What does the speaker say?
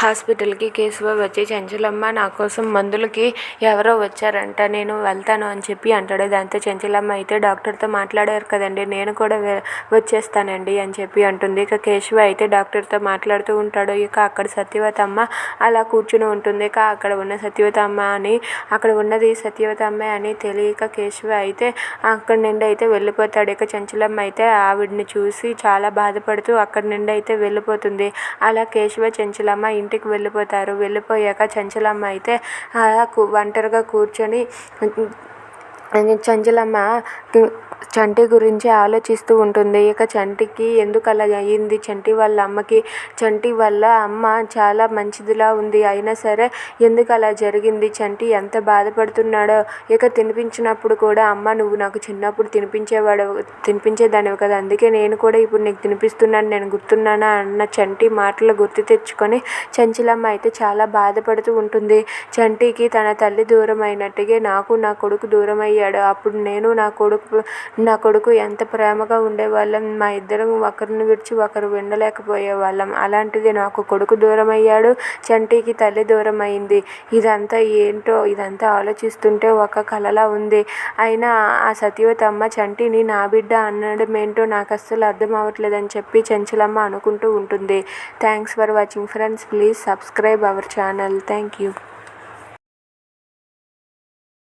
హాస్పిటల్కి కేశవ వచ్చి, చెంచలమ్మ నా కోసం మందులకి ఎవరో వచ్చారంట, నేను వెళ్తాను అని చెప్పి అంటాడు. దాంతో చెంచలమ్మ అయితే డాక్టర్తో మాట్లాడారు కదండి, నేను కూడా వచ్చేస్తానండి అని చెప్పి అంటుంది. ఇక కేశవ అయితే డాక్టర్తో మాట్లాడుతూ ఉంటాడు. ఇక అక్కడ సత్యవతమ్మ అలా కూర్చుని ఉంటుంది. ఇక అక్కడ ఉన్న సత్యవతమ్మ అని అక్కడ ఉన్నది సత్యవతమ్మ అని తెలియక కేశవ అయితే అక్కడి నుండి అయితే వెళ్ళిపోతాడు. ఇక చెంచలమ్మ అయితే ఆవిడ్ని చూసి చాలా బాధపడుతూ అక్కడి నుండి అయితే వెళ్ళిపోతుంది. అలా కేశవ చెంచలమ్మ ఇంటికి వెళ్ళిపోతారు. వెళ్ళిపోయాక చెంచలమ్మ అయితే అలా ఒంటరిగా కూర్చొని చెంచలమ్మ చంటి గురించి ఆలోచిస్తూ ఉంటుంది. ఇక చంటికి ఎందుకు అలా అయ్యింది, చంటి వాళ్ళ అమ్మకి, చంటి వాళ్ళ అమ్మ చాలా మంచిదిలా ఉంది, అయినా సరే ఎందుకు అలా జరిగింది, చంటి ఎంత బాధపడుతున్నాడో. ఇక తినిపించినప్పుడు కూడా అమ్మ నువ్వు నాకు చిన్నప్పుడు తినిపించేదానివి కదా, అందుకే నేను కూడా ఇప్పుడు నీకు తినిపిస్తున్నాను, నేను గుర్తున్నానా అన్న చంటి మాటలు గుర్తు తెచ్చుకొని చెంచలమ్మ అయితే చాలా బాధపడుతూ ఉంటుంది. చంటికి తన తల్లి దూరం అయినట్టుగా నాకు నా కొడుకు దూరం అయ్యాడు. అప్పుడు నేను నా కొడుకు ఎంత ప్రేమగా ఉండేవాళ్ళం, మా ఇద్దరం ఒకరిని విడిచి ఒకరు ఉండలేకపోయేవాళ్ళం, అలాంటిది నాకు కొడుకు దూరం అయ్యాడు, చంటికి తల్లి దూరం అయింది. ఇదంతా ఏంటో, ఇదంతా ఆలోచిస్తుంటే ఒక కలలా ఉంది. అయినా ఆ సత్యవతమ్మ చంటిని నా బిడ్డ అనడం ఏంటో నాకు అస్సలు అర్థం అవ్వట్లేదని చెప్పి చెంచలమ్మ అనుకుంటూ ఉంటుంది. Thanks for watching friends, please subscribe our channel. Thank you.